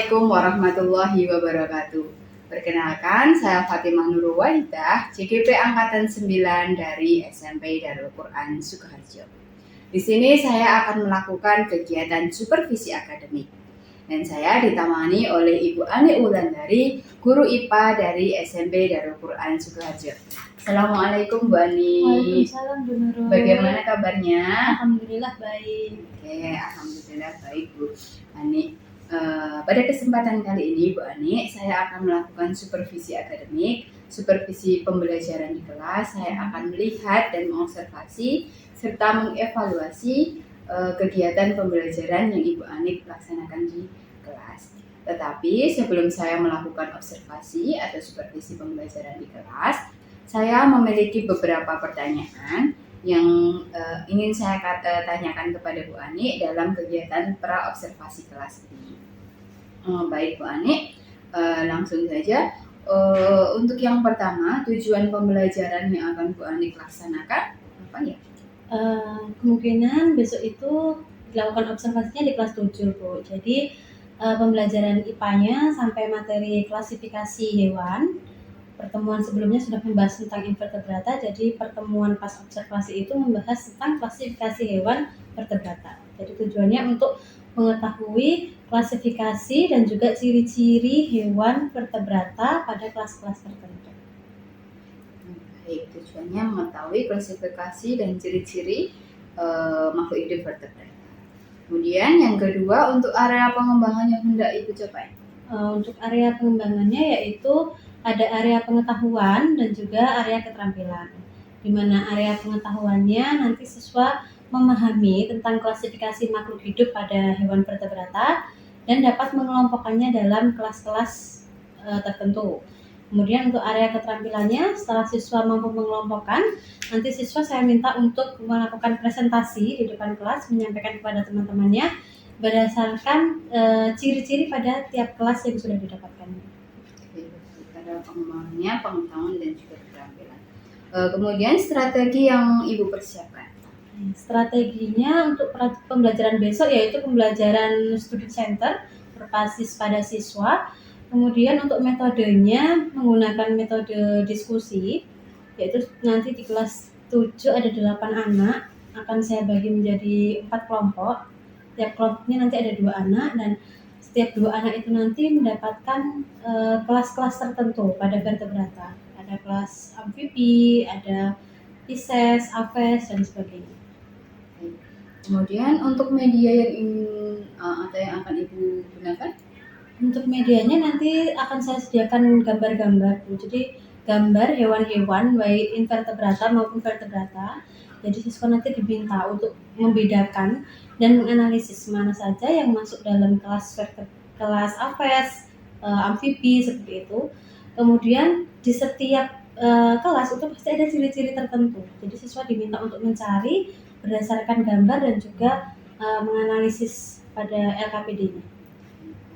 Assalamualaikum warahmatullahi wabarakatuh. Perkenalkan, saya Fatimah Nurul Wahidah, CGP Angkatan 9 dari SMP Darul Quran Sukoharjo. Di sini saya akan melakukan kegiatan supervisi akademik. Dan saya ditemani oleh Ibu Ani Wulandari, guru IPA dari SMP Darul Quran Sukoharjo. Assalamualaikum Bu Ani. Waalaikumsalam Bu Nurul. Bagaimana kabarnya? Alhamdulillah baik. Oke, alhamdulillah baik Bu Ani. Pada kesempatan kali ini Bu Ani, saya akan melakukan supervisi akademik, supervisi pembelajaran di kelas. Saya akan melihat dan mengobservasi serta mengevaluasi kegiatan pembelajaran yang Ibu Ani laksanakan di kelas. Tetapi sebelum saya melakukan observasi atau supervisi pembelajaran di kelas, saya memiliki beberapa pertanyaan yang ingin saya tanyakan kepada Bu Ani dalam kegiatan pra-observasi kelas ini. Baik Bu Ani, langsung saja. Untuk yang pertama, tujuan pembelajaran yang akan Bu Ani laksanakan apa ya? Kemungkinan besok itu dilakukan observasinya di kelas 7 Bu. Jadi pembelajaran IPA-nya sampai materi klasifikasi hewan. Pertemuan sebelumnya sudah membahas tentang invertebrata, jadi pertemuan pas observasi itu membahas tentang klasifikasi hewan vertebrata. Jadi tujuannya untuk mengetahui klasifikasi dan juga ciri-ciri hewan vertebrata pada kelas-kelas tertentu. Baik, tujuannya mengetahui klasifikasi dan ciri-ciri makhluk hidup vertebrata. Kemudian yang kedua, untuk area pengembangan yang hendak Ibu capai? Untuk area pengembangannya yaitu ada area pengetahuan dan juga area keterampilan. Di mana area pengetahuannya nanti siswa memahami tentang klasifikasi makhluk hidup pada hewan vertebrata dan dapat mengelompokkannya dalam kelas-kelas tertentu. Kemudian untuk area keterampilannya, setelah siswa mampu mengelompokkan, nanti siswa saya minta untuk melakukan presentasi di depan kelas, menyampaikan kepada teman-temannya berdasarkan ciri-ciri pada tiap kelas yang sudah didapatkan. Pada pengembangannya, pengetahuan dan juga keterampilan. Kemudian strategi yang Ibu persiapkan? Strateginya untuk pembelajaran besok yaitu pembelajaran student center berbasis pada siswa. Kemudian untuk metodenya menggunakan metode diskusi, yaitu nanti di kelas 7 ada 8 anak, akan saya bagi menjadi 4 kelompok. Tiap kelompoknya nanti ada 2 anak dan setiap 2 anak itu nanti mendapatkan kelas-kelas tertentu pada vertebrata. Ada kelas amfibi, ada Pisces, Aves, dan sebagainya. Kemudian untuk media yang atau yang akan Ibu gunakan? Untuk medianya nanti akan saya sediakan gambar-gambar. Jadi gambar hewan-hewan baik invertebrata maupun vertebrata. Jadi siswa nanti diminta untuk membedakan dan menganalisis mana saja yang masuk dalam kelas Aves, amfibi seperti itu. Kemudian di setiap kelas itu pasti ada ciri-ciri tertentu. Jadi siswa diminta untuk mencari berdasarkan gambar dan juga menganalisis pada LKPD-nya.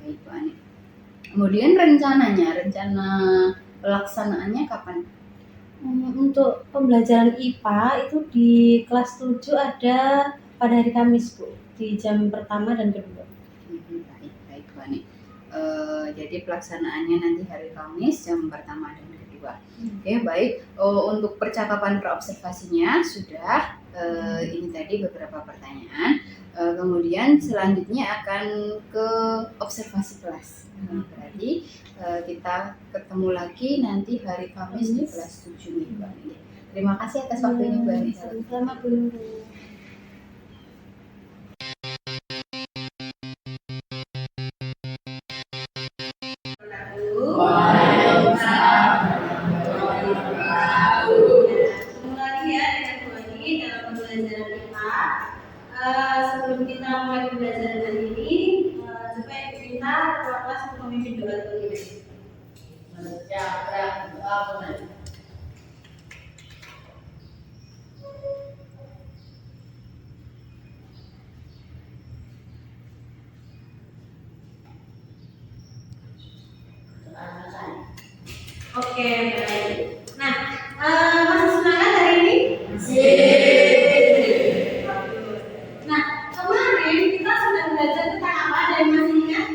Baik Bu Ani. Kemudian rencana pelaksanaannya kapan? Untuk pembelajaran IPA itu di kelas 7 ada pada hari Kamis Bu, di jam pertama dan kedua. Baik Bu Ani. Jadi pelaksanaannya nanti hari Kamis jam pertama dan kedua. Oke, baik. Untuk percakapan praobservasinya sudah. Ini tadi beberapa pertanyaan. Kemudian selanjutnya akan ke observasi kelas. Berarti kita ketemu lagi nanti hari Kamis di kelas 7 nih Bu Ani. Terima kasih atas waktunya Bu Ani. Sama-sama Bu Nurul. Sebelum kita mulai pembelajaran hari ini, coba kita ketua kelas untuk memimpin doa terlebih dahulu. Oke, baik. Nah, masih semangat hari ini? Nah, kemarin kita sudah belajar tentang apa? Ada yang masih ingat?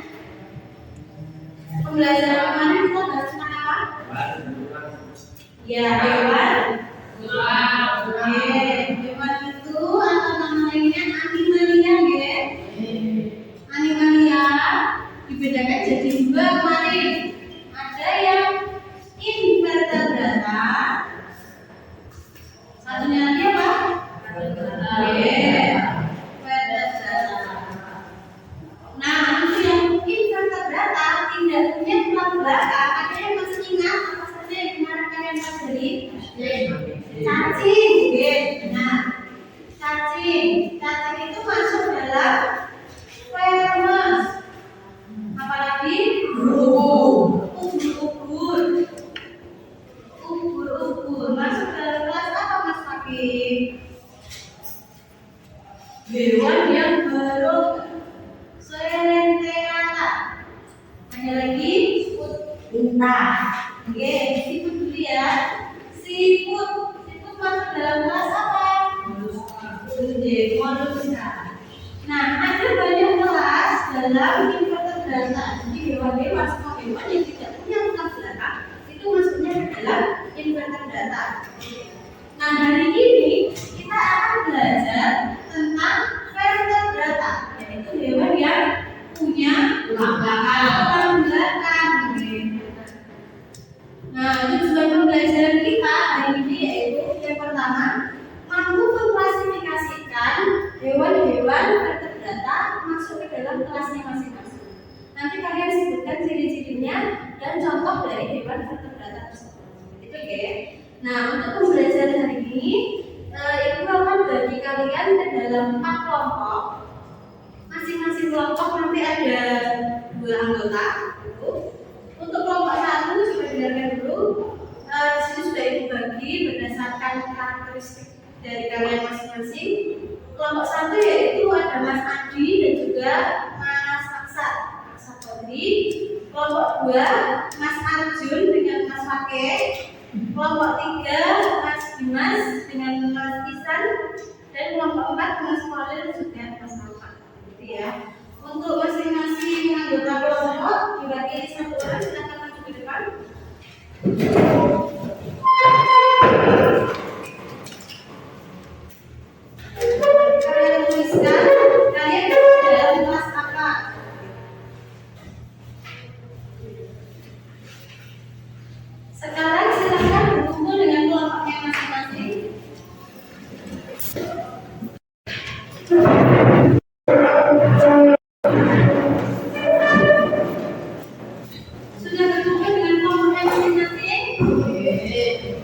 Cacing. Cacing itu masuk dalam Vermes. Apalagi ubur-ubur. Ubur-ubur masuk dalam kelas apa Mas Fakih? Hewan yang berotot. Soelenteata. Ada lagi unta. Oke, siput dulu ya. Siput masuk dalam kelas apa? Moluska. Nah, ada banyak kelas dalam invertebrata. Jadi hewan-hewan semua hewan yang tidak punya tulang belakang itu masuknya ke dalam invertebrata. Nah, hari ini kita akan belajar tentang vertebrata, yaitu hewan yang punya tulang belakang. Nah, tujuan pembelajaran kita hari ini yaitu yang pertama, mampu mengklasifikasikan hewan-hewan vertebrata masuk ke dalam kelasnya masing-masing. Nanti kalian sebutkan ciri-cirinya dan contoh dari hewan vertebrata tersebut. Itu oke. Nah, untuk pembelajaran hari ini, Ibu akan bagi kalian ke dalam 4 kelompok. Masing-masing kelompok nanti ada 2 anggota. Untuk kelompok 1 coba dengarkan dulu. Di sini sudah Ibu bagi berdasarkan karakteristik dari kalian masing-masing. Kelompok 1 yaitu ada Mas Adi dan juga Mas Aksa Putri. Kelompok 2 Mas Arjun dengan Mas Fakih. Kelompok 3 Mas Dimas dengan Mas Isan. Dan kelompok 4 Mas Khalil juga Mas Alfa. Gitu ya. Untuk masing-masing anggota kelompok diwakili 1 orang, silakan maju ke depan. Kalian tuliskan kalian dalam kelas apa. Sekarang silakan berkumpul dengan kelompoknya masing-masing. Sudah berkumpul dengan kelompoknya masing-masing?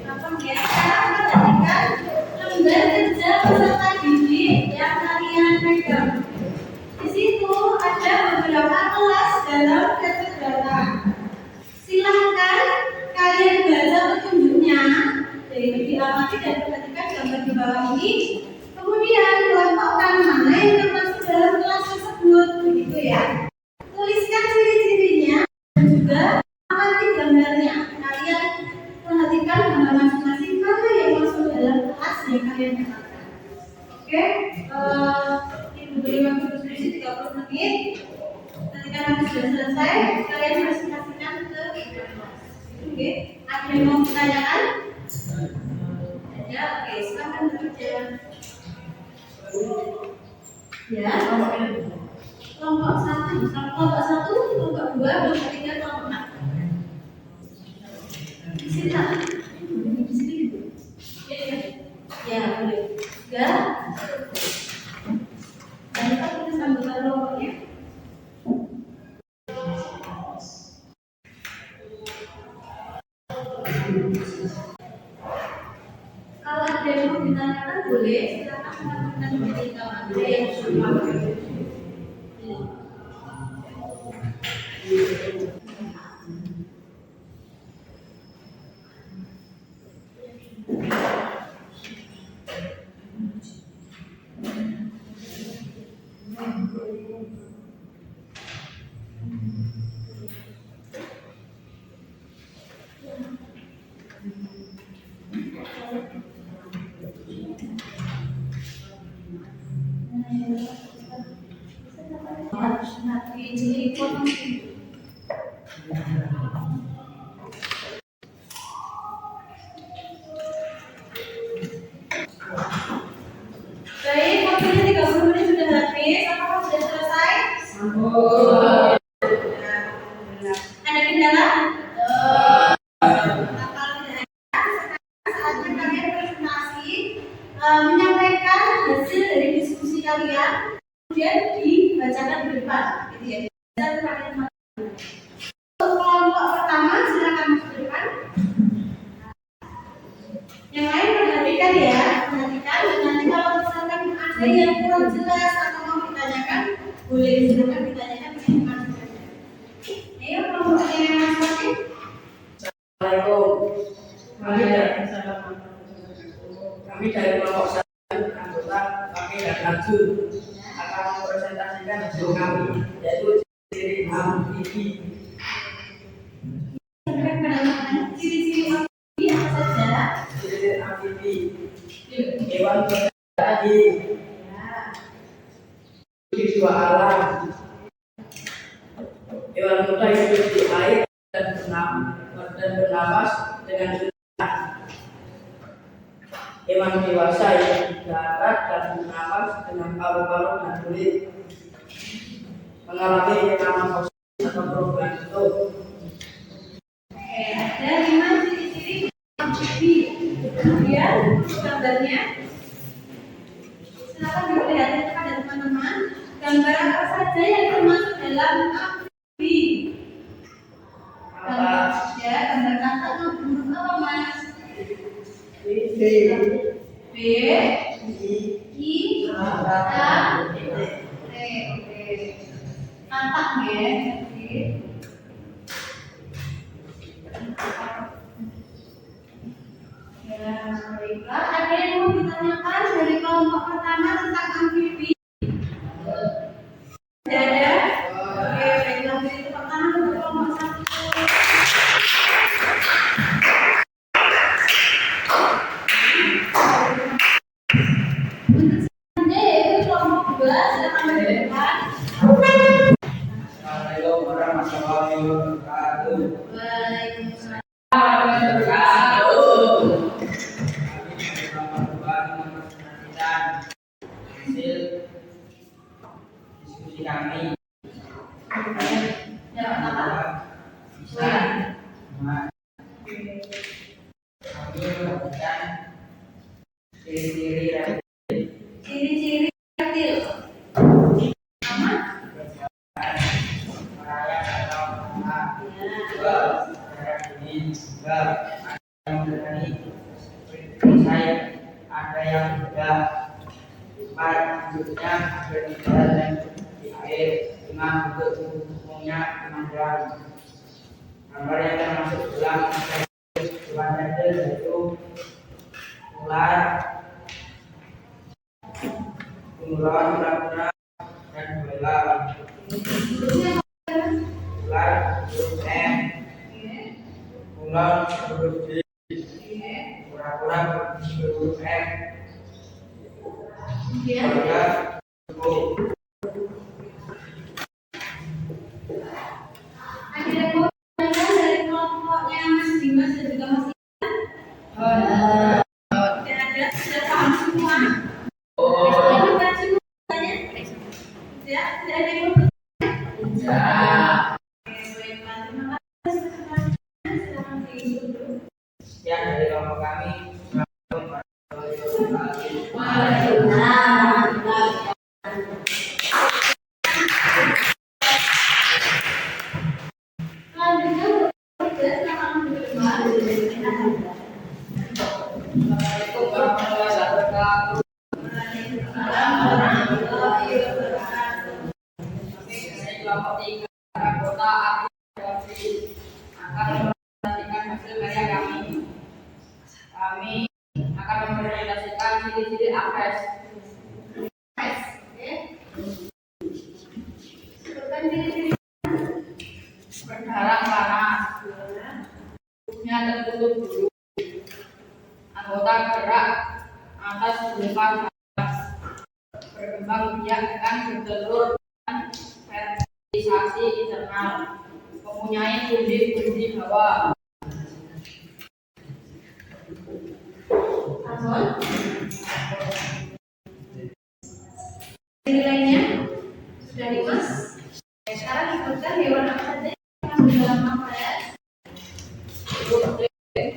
Apa ya? Sekarang perhatikan lembar kerja peserta didik yang kalian pegang. Di situ ada beberapa kelas dalam vertebrata. Silahkan kalian baca petunjuknya, jadi diamati dan perhatikan gambar di bawah ini. Kemudian kelompokkan mana yang termasuk dalam kelas tersebut, begitu ya. Tuliskan ciri-cirinya dan juga amati gambarnya. Kalian perhatikan gambar masing-masing mana yang masuk dalam kelas yang kalian dapatkan. Oke, Ibu beri waktu diskusi 30 menit. Ketika nanti sudah selesai, kalian presentasikan ke kelas. Oke, ada yang mau ditanyakan? Ya, oke, silakan bekerja. Ya, kelompok 1, kelompok 2, kelompok 3, kelompok 4. Di sini tak? Di sini gitu? Ya, boleh. Ya. Dan kita sambungkan kelompoknya. Kalau ada yang mau ditanyakan boleh, silakan mengajukan diri kalau ada yang sudah. Baik, waktunya 30 menit sudah habis. Apakah sudah selesai? Ada kendala? Saatnya kalian presentasi, menyampaikan hasil dari diskusi kalian, kemudian dibacakan di depan. Gitu ya. Untuk kelompok pertama, silakan masuk ke depan. Yang lain perhatikan ya, perhatikan. Nanti kalau misalkan yang kurang jelas atau mau ditanyakan, boleh silakan ditanyakan dengan Mas. Ayo kelompoknya Mas Wati. Kami dari kelompok satu anggota kami dan Arjun akan mempresentasikan hasil kami, yaitu ciri amfibi. Ciri-ciri amfibi apa saja? Ciri amfibi hewan berdiri di dua alam. Hewan muda hidup di air dan bernapas dengan jelas. Hewan dewasa hidup di darat dan bernapas dengan paru-paru dan kulit. Mengalami metamorfosis atau perubahan bentuk. Ada 5 ciri-ciri amfibi. Kemudian gambarnya, silakan diperlihatkan kepada teman-teman. Gambar apa saja yang termasuk dalam amfibi? Gambar ya, gambar kata atau huruf apa Mas? B, B, I, A, T. Oke. Katak ya. Oke. Ya, baiklah. Ada yang mau ditanyakan dari kelompok pertama tentang amfibi? Tidak ada? Oke, baiklah. Dari pertama untuk kelompok satu. Untuk selanjutnya yaitu kelompok 2, silakan dari depan. Assalamualaikum warahmatullahi wabarakatuh. Waalaikumsalam. Hasil diskusi kami Dapat apa? bisa kami memberikan ciri-ciri Ciri-ciri reptil. Sama? merayap atau menang. Ya. Sekarang ini juga ada yang berani selesai, ada yang tidak. Bentuknya ada di darat dan di air dengan bentuk umumnya memandang. Gambar yang termasuk dalam hewan reptil yaitu ular, bunglon, kura-kura, dan buaya. Ular huruf M, bunglon huruf D, kura-kura huruf M, buaya huruf O. Ada yang mau ditanyakan dari kelompoknya Mas Dimas dan juga Mas Iwan? Tidak ada, sudah paham semua. Ini baca semuanya. Ya, tidak ada yang mau bertanya. Oke, baiklah. Terima kasih. Silakan diisi dulu. Sekian dari kelompok kami. Selanjutnya, silakan berdebat. Assalamualaikum warahmatullahi wabarakatuh. Waalaikumsalam warahmatullahi wabarakatuh. Dari kelompok 3 anggota aktif akan mempresentasikan hasil karya kami. Kami akan mempresentasikan ciri-ciri apes. Sebutkan ciri-ciri. Berdarah panas, tubuhnya tertutup bulu, anggota gerak atas depan atas, berkembang biak dan bertelur dan fertilisasi internal, mempunyai pundi-pundi bawah. Nilainya sudah Dimas. Sekarang sebutkan hewan apa saja yang di dalam apes.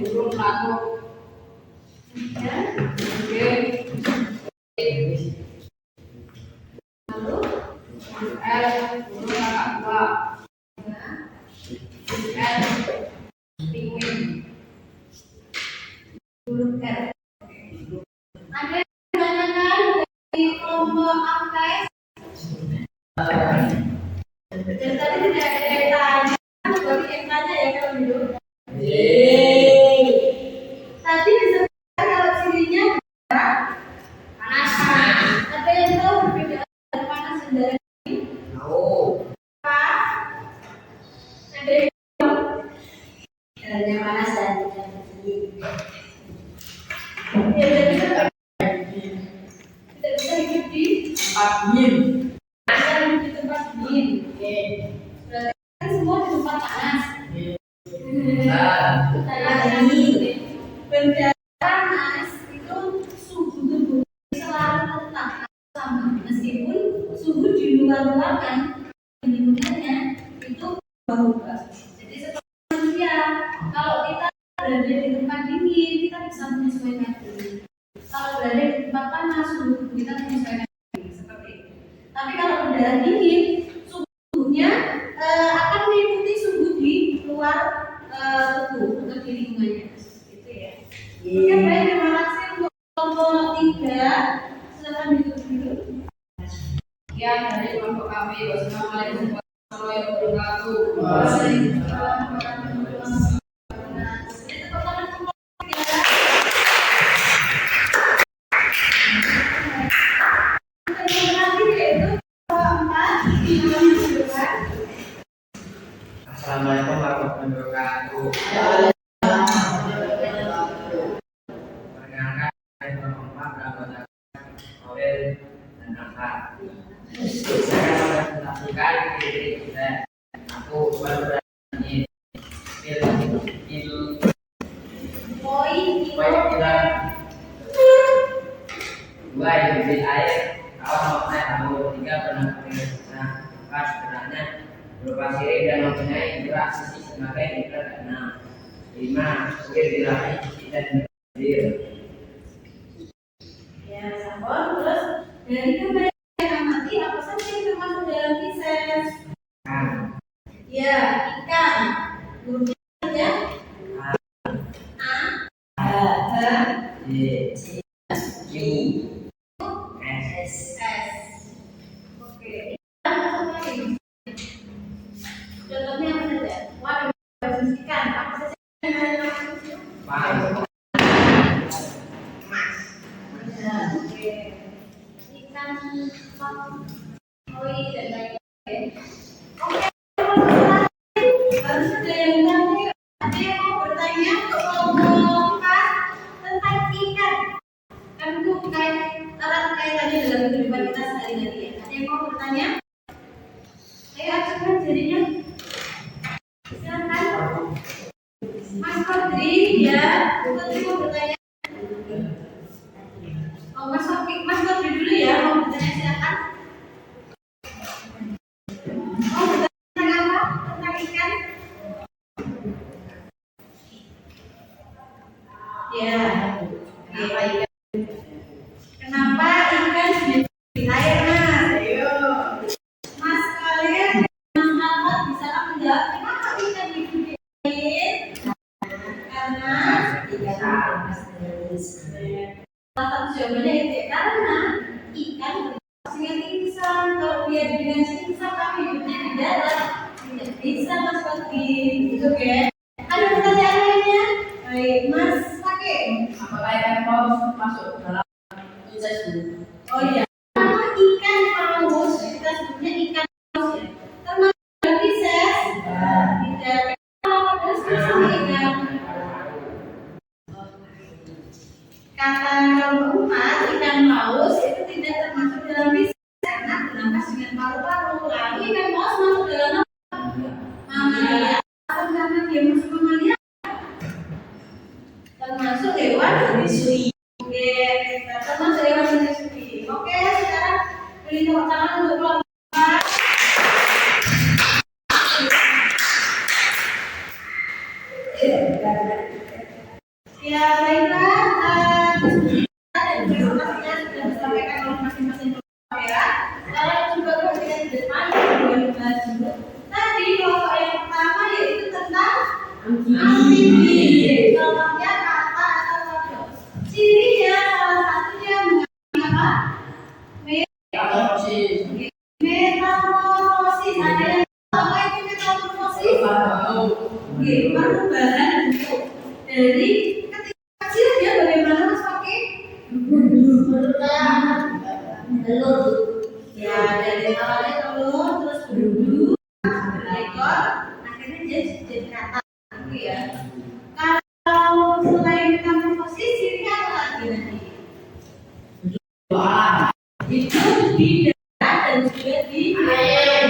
Burung ratu, Ya. Lalu burung kakak tua, penguin. huruf R. Ada yang menanyakan dari kelompok kelompok AKS. Dari tadi tidak ada yang tanya, baru yang tanya ya kalau gitu. Tadi disebutkan kalau sininya panas. Ada yang tahu perbedaan antara panas dan darah dingin? Apa? Ada yang tahu? Darahnya panas dan dingin. Ya, jadi tidak bisa hidup di tempat dingin. Bisa hidup di tempat dingin. Berarti kan semua di tempat panas. Benda panas itu suhu tubuh selalu tetap sama meskipun suhu di luar ruangan lingkungannya itu berubah. Jadi seperti manusia, kalau kita berada di tempat dingin kita bisa menyesuaikan diri. Kalau berada di tempat panas suhu tubuh kita menyesuaikan diri seperti itu. Tapi kalau udara dingin suhunya akan mengikuti suhu di luar tubuh atau di lingkungannya. Oke, baik, terima kasih untuk kelompok 3. Silakan duduk dulu. Ya, dari kelompok kami. Wassalamualaikum warahmatullahi wabarakatuh. Waalaikumsalam warahmatullahi wabarakatuh. Itu pertanyaan kelompok 3. Untuk yang terakhir yaitu kelompok 4. Assalamualaikum warahmatullahi wabarakatuh. Perkenalkan, saya kelompok 4 anggota Awel dan Akar. Saya akan presentasikan diri saya. Aku baru berani poin kita 2 industri air kawan makna tahu 3 pernah berusaha 4 sebenarnya berupa siri dan mempunyai dua sisi sebagai mikro dan 5 sulit dilatih dan berdiri. Ya, sabar. Terus dari gambar yang amati apa saja yang termasuk dalam Pisces? Ya, ikan. Hurufnya saja. S. Oke. Ikan apa lagi? Contohnya apa saja? Waduh, basis ikan. Apa saja yang ada dalam Pisces? Oke. Ikan, koi dan lain-lain. Oke. Harus ada yang bertanya. Ada yang mau bertanya untuk kelompok 4 tentang ikan? Kan itu erat kaitannya dalam kehidupan kita sehari-hari ya. Ada yang mau bertanya? Ayo acungkan jarinya. Silakan. Mas Kodri, ya. Kodri mau bertanya. Oh, Mas Kodri dulu ya. Mau bertanya silakan. Mau bertanya tentang apa? Tentang ikan? Ya. Kenapa ikan? Kenapa ikan hidup di air, Mas? Ayo. Mas kalian Mas Ahmad bisa menjawab kenapa ikan hidup di air? Karena ikan salah satu jawabannya itu ya, karena ikan dengan pingsan. Kalau dia dengan pingsan tapi hidupnya di darat tidak bisa Mas Kodri. Gitu ya. Ada pertanyaan lainnya? Baik, Mas Pakai. Apakah ikan paus masuk dalam Pisces? Oh iya, nama ikan paus kita sebutnya ikan paus ya. Termasuk dalam Pisces. Tidak. Terus sama ikan. Kata kelompok 4 ikan paus itu tidak termasuk dalam Pisces karena bernapas dengan paru-paru. Lalu ikan paus masuk dalam mamalia. Karena dia masuk mamalia termasuk hewan menyusui. Oke, termasuk hewan menyusui. Oke, sekarang beri tepuk tangan untuk kelompok 4. Ya, baiklah. Informasinya sudah disampaikan oleh masing-masing kelompok ya. Sekarang coba perhatikan di depan yang dibahas dulu. Tadi kelompok yang pertama yaitu tentang amfibi. Kelompoknya kata atau kode. Cirinya salah satunya mengandung apa? telur. Ya, dari awalnya telur, terus berubah, berekor, akhirnya jadi kata, gitu ya. Kalau selain metamorfosis, cirinya apa lagi nanti? Itu di darat dan juga di air.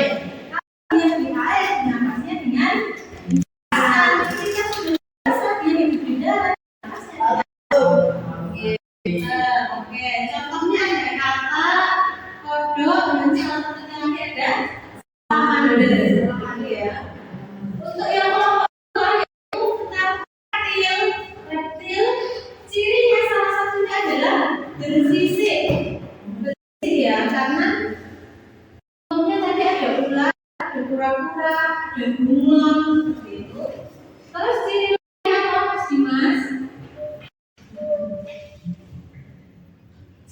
Kalau yang di air, napasnya dengan ketika sudah biasa dia hidup di darat. Oke, contohnya ada kata, kodok, dan salah satunya lagi ada salamander, ya. Untuk yang kelompok itu reptil, cirinya salah satunya adalah bersisik, ya, karena contohnya tadi ada ular, ada kura-kura, ada bunglon, seperti itu. Terus cirinya apa sih, Mas?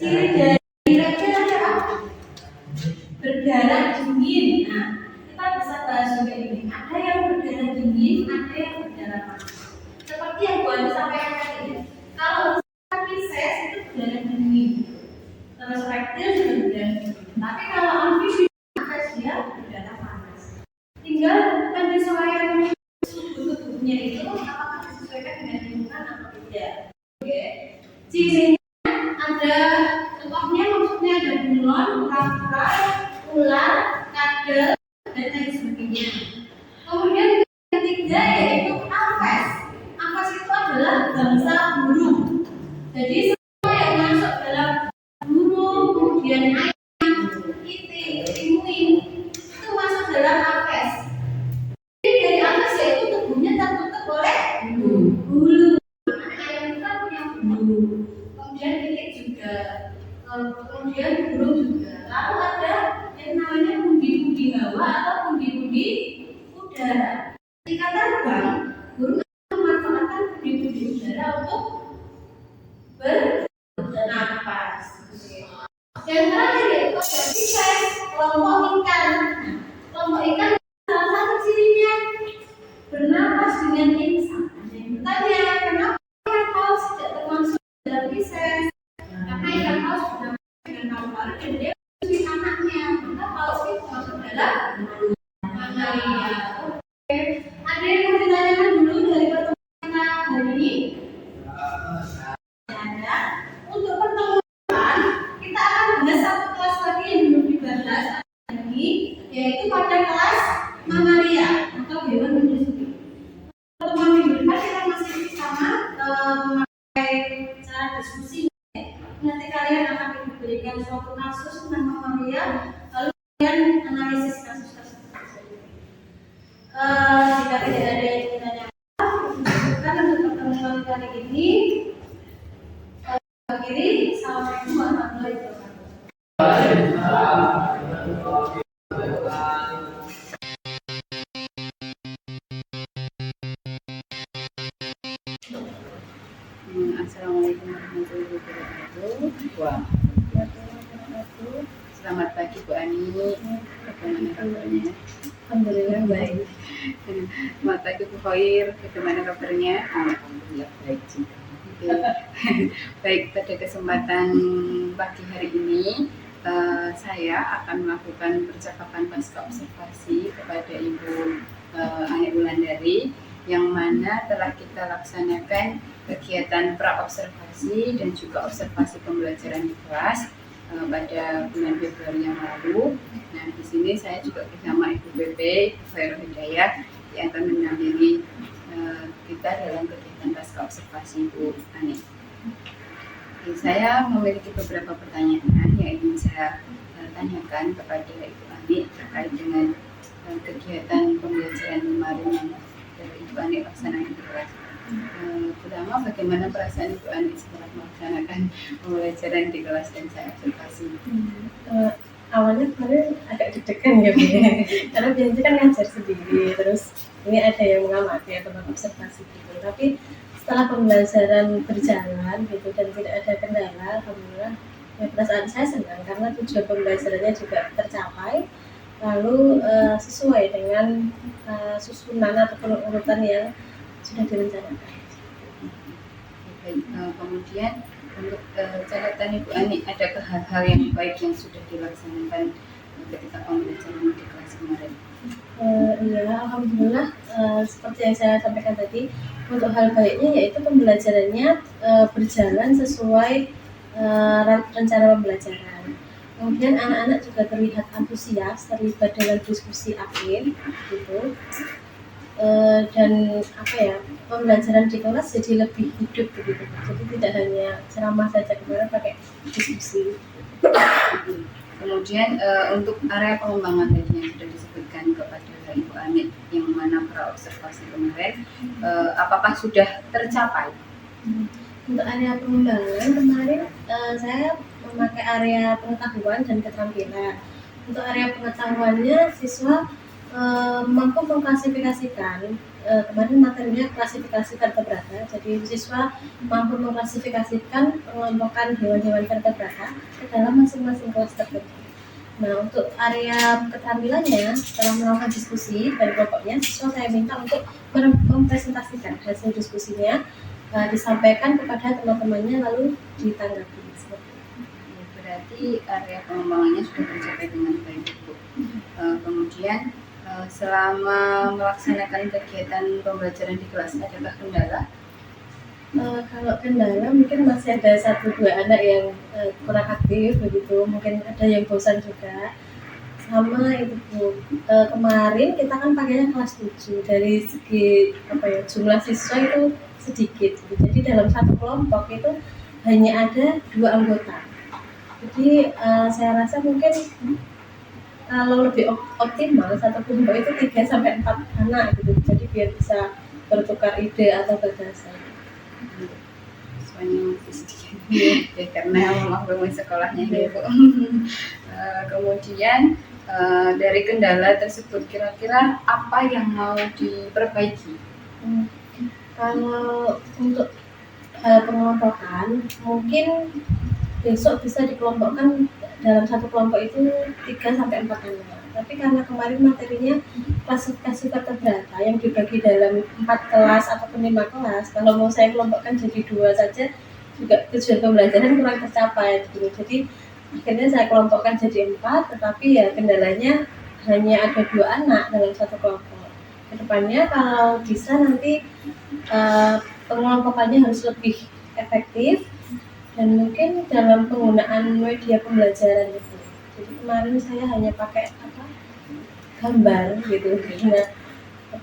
Ciri dari reptil ada apa? Berdarah dingin. Nah, kita bisa bahas juga ini. Ada yang berdarah dingin, ada yang berdarah panas. Seperti yang Bu Ani sampaikan tadi ya. Kalau Pisces itu berdarah dingin, terus reptil juga berdarah dingin. Tapi kalau amfibi dia berdarah panas. Tinggal penyesuaian suhu tubuhnya itu apakah disesuaikan dengan lingkungan atau tidak. Oke. Cirinya ada contohnya, maksudnya ada bunglon, kura-kura, ular, kadal, dan lain sebagainya. Kemudian yang ketiga yaitu apes. Apes itu adalah bangsa burung. Jadi semua yang masuk dalam burung, kemudian ayam, itik, pinguin itu masuk dalam apes. Jadi dari apes yaitu tubuhnya tertutup oleh bulu. Ayam itu kan punya bulu. Kemudian itik juga. Kemudian burung juga. Lalu ada yang namanya pundi-pundi hawa atau pundi-pundi udara. Ketika terbang, burung memanfaatkan pundi-pundi udara untuk bernapas. Dan terakhir yaitu ada Pisces, kelompok ikan. Kelompok ikan salah satu cirinya bernapas dengan insang. Yang bertanya, kenapa ikan paus tidak termasuk dalam Pisces? Karena ikan paus bernapas dengan paru-paru dan dia menyusui anaknya, maka paus itu masuk dalam mamalia. Oke, ada yang mau ditanyakan dulu dari pertemuan kita hari ini? Ada. Untuk pertemuan kita akan bahas satu kelas lagi yang belum dibahas lagi, yaitu pada kelas mamalia atau hewan menyusui. Pertemuan minggu depan kita masih sama memakai cara diskusi. Nanti kalian akan diberikan suatu kasus tentang mamalia, lalu kalian analisis kasus tersebut. Jika tidak ada yang ditanyakan, kita untuk pertemuan kali ini akhiri. Assalamualaikum warahmatullahi wabarakatuh. Assalamualaikum warahmatullahi wabarakatuh. Selamat pagi Bu Ani. Bagaimana kabarnya? Alhamdulillah baik. Selamat pagi Bu Khair. Bagaimana kabarnya? Alhamdulillah baik juga. Baik, pada kesempatan pagi hari ini saya akan melakukan percakapan pasca observasi kepada Ibu Ani Wulandari, yang mana telah kita laksanakan kegiatan pra-observasi dan juga observasi pembelajaran di kelas pada bulan Februari yang lalu. Nah, di sini saya juga bersama Ibu BP, Ibu Khairul Hidayah, yang akan mendampingi kita dalam kegiatan pasca observasi Bu Ani. Saya memiliki beberapa pertanyaan yang ingin saya tanyakan kepada Ibu Ani terkait dengan kegiatan pembelajaran kemarin yang Ibu Ani laksanakan di kelas. Pertama, bagaimana perasaan Ibu Ani setelah melaksanakan pembelajaran di kelas dan saya observasi? Awalnya kemarin agak deg-degan ya Bu ya, karena biasanya kan ngajar sendiri, terus ini ada yang mengamati atau observasi gitu. Tapi setelah pembelajaran berjalan gitu dan tidak ada kendala, alhamdulillah ya, perasaan saya senang karena tujuan pembelajarannya juga tercapai, lalu sesuai dengan susunan ataupun urutan yang sudah direncanakan. Kemudian Untuk catatan Ibu Ani, adakah hal-hal yang baik yang sudah dilaksanakan ketika pembelajaran di kelas kemarin? Iya, alhamdulillah, seperti yang saya sampaikan tadi, untuk hal baiknya yaitu pembelajarannya berjalan sesuai rencana pembelajaran. Kemudian anak-anak juga terlihat antusias, terlibat dalam diskusi akhir, gitu. Dan apa ya, pembelajaran di kelas jadi lebih hidup begitu. Jadi tidak hanya ceramah saja, kemarin pakai diskusi. Kemudian untuk area pengembangan tadi yang sudah disebutkan kepada Ibu Ani, yang mana pra observasi kemarin, apakah sudah tercapai? Untuk area pengembangan kemarin saya memakai area pengetahuan dan keterampilan. Untuk area pengetahuannya siswa mampu mengklasifikasikan, kemarin materinya klasifikasi vertebrata, jadi siswa mampu mengklasifikasikan pengelompokan hewan-hewan vertebrata ke dalam masing-masing kelas tertentu. Nah, untuk area keterampilannya, setelah melakukan diskusi dari kelompoknya, siswa saya minta untuk mempresentasikan hasil diskusinya, disampaikan kepada teman-temannya lalu ditanggapi. Berarti area pengembangannya sudah tercapai dengan baik, Bu. Kemudian selama melaksanakan kegiatan pembelajaran di kelas, adakah kendala? Kalau kendala mungkin masih ada 1-2 anak yang kurang aktif begitu, mungkin ada yang bosan juga. Sama itu Bu, kemarin kita kan pakainya kelas 7, dari segi jumlah siswa itu sedikit, jadi dalam satu kelompok itu hanya ada 2 anggota. Jadi saya rasa mungkin kalau lebih optimal satu kelompok itu 3-4 anak gitu, jadi biar bisa bertukar ide atau gagasan. Siswanya masih sedikit ya, karena memang sekolahnya ya, Bu. Kemudian dari kendala tersebut kira-kira apa yang mau diperbaiki? Kalau untuk pengelompokan mungkin besok bisa dikelompokkan dalam satu kelompok itu 3-4 anak. Tapi karena kemarin materinya klasifikasi vertebrata yang dibagi dalam 4 kelas ataupun 5 kelas, kalau mau saya kelompokkan jadi 2 saja juga tujuan pembelajaran kurang tercapai gitu. Jadi akhirnya saya kelompokkan jadi 4, tetapi ya kendalanya hanya ada 2 anak dalam satu kelompok. Kedepannya kalau bisa nanti pengelompokannya harus lebih efektif dan mungkin dalam penggunaan media pembelajaran itu. Jadi kemarin saya hanya pakai gambar gitu, karena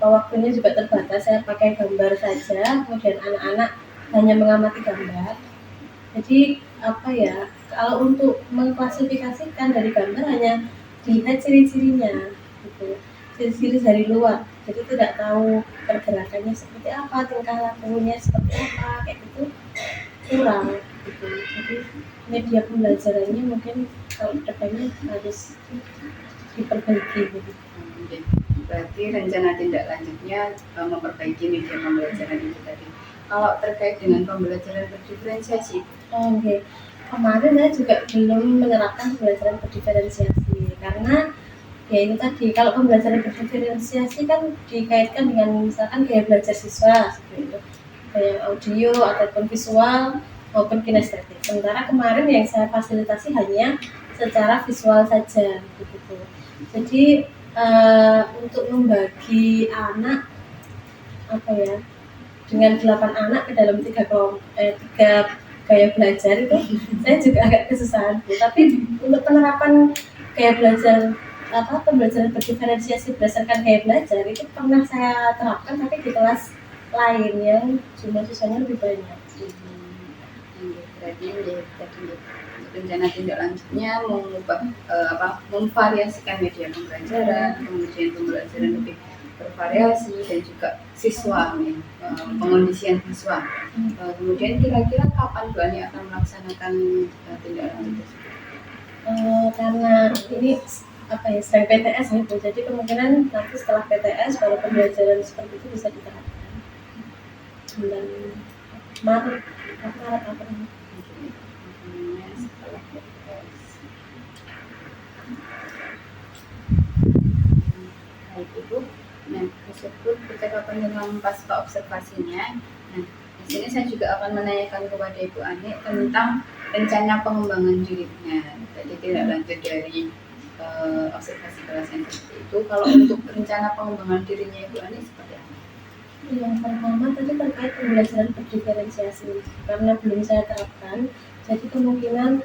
waktunya juga terbatas, saya pakai gambar saja, kemudian anak-anak hanya mengamati gambar. Jadi kalau untuk mengklasifikasikan dari gambar hanya dilihat ciri-cirinya gitu, ciri-ciri dari luar, jadi tidak tahu pergerakannya seperti apa, tingkah lakunya seperti apa, kayak gitu kurang gitu. Jadi media pembelajarannya mungkin kalau depannya harus diperbaiki gitu. Berarti rencana tindak lanjutnya memperbaiki media pembelajaran itu tadi. Kalau terkait dengan pembelajaran berdiferensiasi, kemarin saya juga belum menerapkan pembelajaran berdiferensiasi karena ya itu tadi, kalau pembelajaran berdiferensiasi kan dikaitkan dengan misalkan gaya belajar siswa seperti itu, kayak audio ataupun visual maupun kinestetik. Sementara kemarin yang saya fasilitasi hanya secara visual saja begitu. Jadi untuk membagi anak dengan 8 anak ke dalam 3 gaya belajar itu saya juga agak kesusahan. Tapi untuk penerapan gaya belajar pembelajaran berdiferensiasi berdasarkan gaya belajar itu pernah saya terapkan, tapi di kelas lain yang jumlah siswanya lebih banyak. Berarti untuk rencana tindak lanjutnya mengubah memvariasikan media pembelajaran, kemudian pembelajaran lebih bervariasi dan juga siswa, pengondisian siswa. Kemudian kira-kira kapan Bu Ani akan melaksanakan tindak lanjut tersebut? Karena ini sedang PTS gitu, jadi kemungkinan nanti setelah PTS baru pembelajaran seperti itu bisa diterapkan bulan Maret April. Setelah PTS. Baik Ibu, tersebut percakapan tentang pasca observasinya. Di sini saya juga akan menanyakan kepada Ibu Ani tentang rencana pengembangan dirinya. Jadi tidak lanjut dari observasi kelas yang seperti itu. Kalau untuk rencana pengembangan dirinya Ibu Ani seperti apa? Yang pertama tadi terkait pembelajaran berdiferensiasi, karena belum saya terapkan, jadi kemungkinan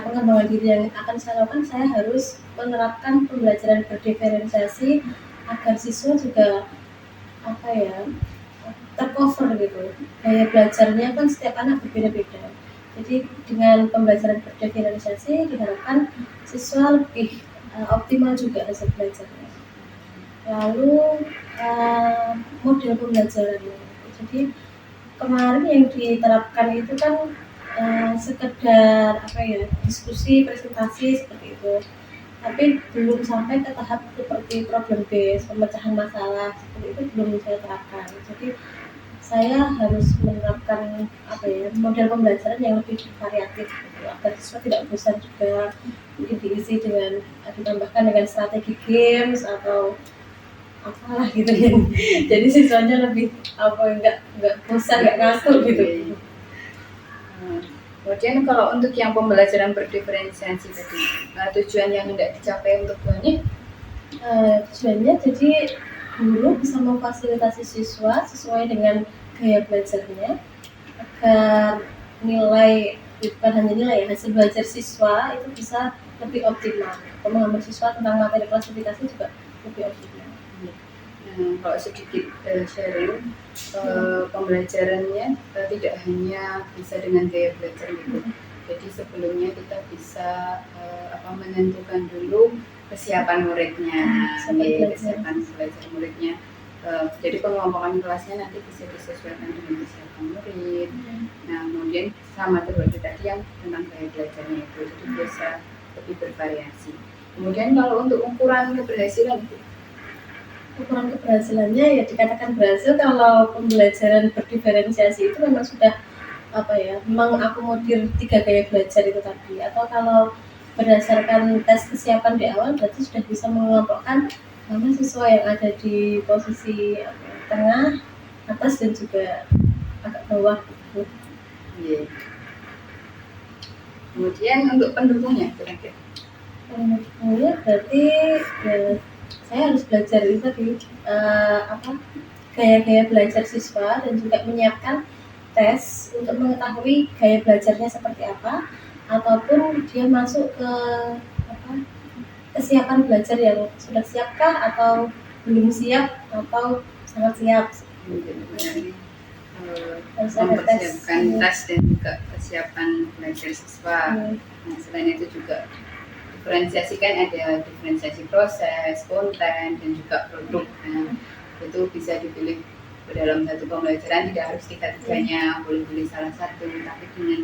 pengembangan diri yang akan saya lakukan, saya harus menerapkan pembelajaran berdiferensiasi agar siswa juga tercover gitu. Gaya belajarnya kan setiap anak berbeda-beda. Jadi dengan pembelajaran berdiferensiasi diharapkan siswa lebih optimal juga hasil belajarnya. Lalu model pembelajarannya. Jadi kemarin yang diterapkan itu kan sekedar diskusi, presentasi seperti itu. Tapi belum sampai ke tahap seperti problem based, pemecahan masalah seperti itu belum saya terapkan. Jadi saya harus menerapkan model pembelajaran yang lebih variatif gitu, agar siswa tidak bosan juga, mungkin diisi dengan ditambahkan dengan strategi games atau apalah gitu ya. Jadi siswanya lebih nggak bosan, nggak ngantuk gitu. Kemudian kalau untuk yang pembelajaran berdiferensiasi tadi, tujuan yang hendak dicapai untuk ini tujuannya jadi guru bisa memfasilitasi siswa sesuai dengan gaya belajarnya agar nilai, bukan hanya nilai, hasil belajar siswa itu bisa lebih optimal. Pemahaman siswa tentang materi klasifikasi juga lebih optimal. Kalau sedikit sharing, pembelajarannya tidak hanya bisa dengan gaya belajar gitu. Jadi sebelumnya kita bisa menentukan dulu kesiapan muridnya, kesiapan belajar muridnya. Jadi pengelompokan kelasnya nanti bisa disesuaikan dengan kesiapan murid. Nah, kemudian sama seperti tadi yang tentang gaya belajarnya itu, jadi bisa lebih bervariasi. Kemudian kalau untuk ukuran keberhasilan itu, ukuran keberhasilannya ya dikatakan berhasil kalau pembelajaran berdiferensiasi itu memang sudah mengakomodir 3 gaya belajar itu tadi, atau kalau berdasarkan tes kesiapan di awal berarti sudah bisa mengelompokkan mana siswa yang ada di posisi tengah, atas dan juga agak bawah gitu. Yeah. Kemudian untuk pendukungnya kira-kira? Pendukungnya berarti saya harus belajar itu tadi gaya-gaya belajar siswa dan juga menyiapkan tes untuk mengetahui gaya belajarnya seperti apa, ataupun dia masuk ke kesiapan belajar yang sudah siapkah atau belum siap atau sangat siap. Mempersiapkan tes dan juga kesiapan belajar siswa. Nah, selain itu juga diferensiasikan, ada diferensiasi proses, konten, dan juga produk. Nah, itu bisa dipilih dalam satu pembelajaran, tidak harus tiga-tiganya, boleh pilih salah satu, tapi dengan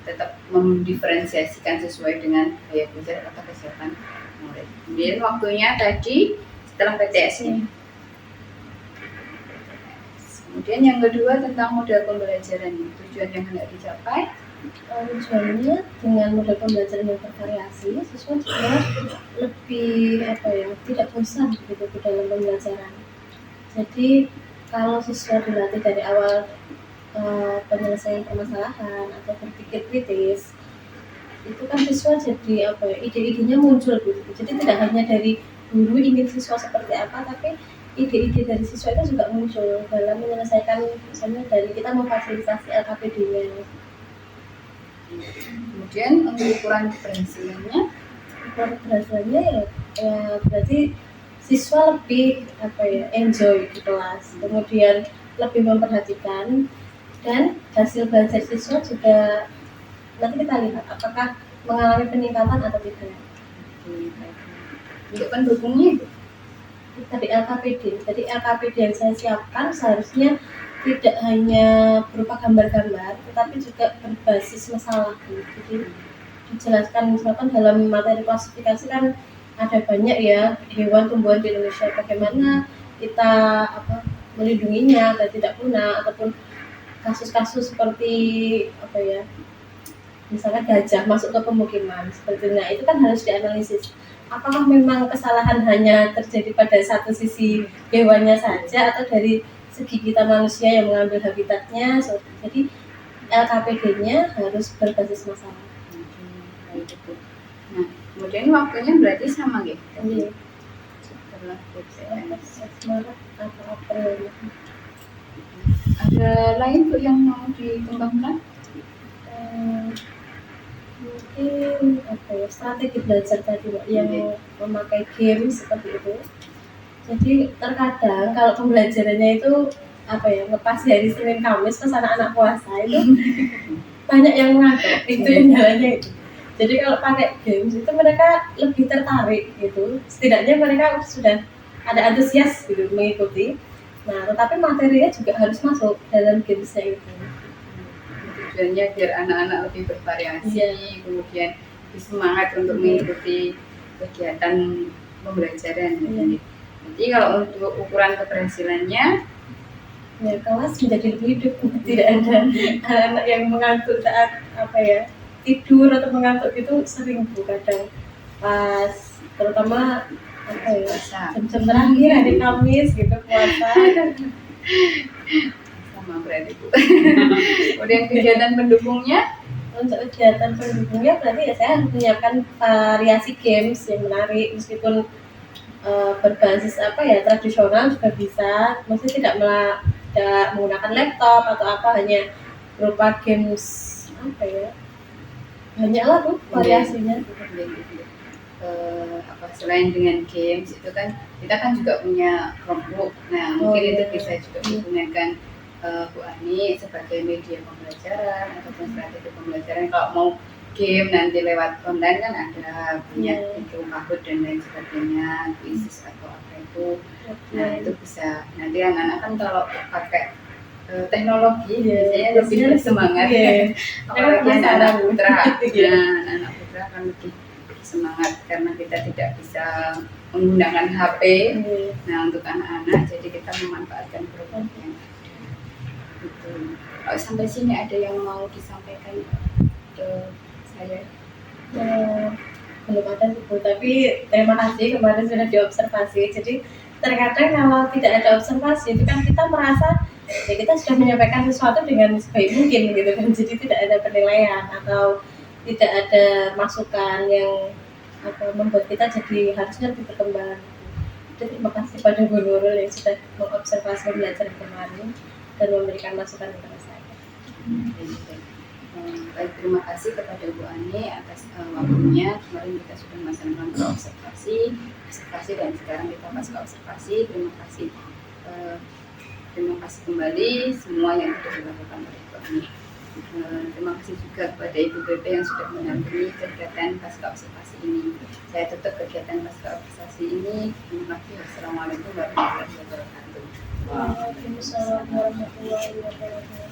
tetap mendiferensiasikan sesuai dengan gaya belajar atau kesiapan murid. Kemudian waktunya tadi setelah PTS-nya. Kemudian yang kedua tentang model pembelajaran, tujuan yang hendak dicapai. Tujuannya dengan model pembelajaran yang bervariasi, siswa juga lebih tidak bosan gitu di dalam pembelajaran. Jadi kalau siswa dilatih dari awal penyelesaian permasalahan atau berpikir kritis, itu kan siswa jadi ide-idenya muncul gitu. Jadi tidak hanya dari guru ingin siswa seperti apa, tapi ide-ide dari siswa itu juga muncul dalam menyelesaikan, misalnya dari kita memfasilitasi LKPD-nya. Kemudian untuk ukuran keberhasilannya, ya berarti siswa lebih enjoy di kelas, kemudian lebih memperhatikan, dan hasil belajar siswa juga nanti kita lihat apakah mengalami peningkatan atau tidak. Untuk pendukungnya itu tadi LKPD. Jadi LKPD yang saya siapkan seharusnya tidak hanya berupa gambar-gambar, tetapi juga berbasis masalah. Jadi dijelaskan, misalkan dalam materi klasifikasi kan ada banyak ya hewan tumbuhan di Indonesia, bagaimana kita melindunginya agar tidak punah, ataupun kasus-kasus seperti misalnya gajah masuk ke pemukiman seperti itu kan harus dianalisis. Apakah memang kesalahan hanya terjadi pada satu sisi hewannya saja atau dari segi kita manusia yang mengambil habitatnya. Jadi LKPD-nya harus berbasis masalah. Baik itu. Nah, kemudian waktunya berarti sama gitu. Iya. Setelah PPS. Maret atau April. Ada lain Bu yang mau dikembangkan? Mungkin apa ya, strategi belajar tadi Mbak, yang memakai game seperti itu. Jadi terkadang kalau pembelajarannya itu apa ya, ngepas hari Senin Kamis pas anak-anak puasa itu banyak yang ngantuk, itu yang jalannya itu. Jadi kalau pakai games itu mereka lebih tertarik gitu, setidaknya mereka sudah ada antusias gitu mengikuti. Nah tetapi materinya juga harus masuk dalam gamesnya itu. Tujuannya biar anak-anak lebih bervariasi, Iya. kemudian lebih semangat untuk mengikuti kegiatan pembelajaran. Iya. Jadi kalau untuk ukuran keberhasilannya, Ya kelas menjadi lebih hidup, tidak ada anak-anak yang mengantuk saat apa ya, tidur atau mengantuk itu sering Bu kadang pas terutama apa ya, puasa jam-jam terakhir hari Kamis gitu puasa. sama berarti Bu. Kemudian kegiatan pendukungnya, Untuk kegiatan pendukungnya berarti ya saya harus menyiapkan variasi games yang menarik, meskipun berbasis apa ya, tradisional juga bisa, maksudnya tidak menggunakan laptop atau apa, hanya berupa games apa ya, banyak lah tuh variasinya. apa selain dengan games itu kan kita kan juga punya Chromebook. Nah mungkin itu iya. bisa juga digunakan Bu Ani sebagai media pembelajaran ataupun strategi pembelajaran. Kalau mau game nanti lewat online kan ada punya Iya. itu Kahoot dan lain sebagainya, quizzes atau apa itu. Nah itu bisa nanti anak-anak kan kalau pakai teknologi Iya, biasanya lebih biasanya bersemangat. iya. Apalagi anak-anak putra. Iya. Nah anak putra kan lebih semangat karena kita tidak bisa menggunakan HP. Nah untuk anak-anak jadi kita memanfaatkan program yang ada. Gitu. Kalau sampai sini ada yang mau disampaikan ke saya? Ya, belum ada sih Bu, tapi terima kasih kemarin sudah diobservasi. Jadi terkadang kalau tidak ada observasi itu kan kita merasa ya kita sudah menyampaikan sesuatu dengan sebaik mungkin gitu kan, jadi tidak ada penilaian atau tidak ada masukan yang apa, membuat kita jadi harusnya lebih berkembang. Jadi terima kasih pada Bu Nurul yang sudah mengobservasi pembelajaran kemarin dan memberikan masukan kepada saya. Baik, terima kasih kepada Bu Ani atas waktunya. Kemarin kita sudah melaksanakan observasi dan sekarang kita pasca observasi. Terima kasih kembali semua yang sudah dilakukan oleh Bu Ani. Terima kasih juga kepada Ibu BP yang sudah mendampingi kegiatan pasca observasi ini. Saya tutup kegiatan pasca observasi ini. Terima kasih. Wassalamualaikum warahmatullahi wabarakatuh. Waalaikumsalam warahmatullahi wabarakatuh.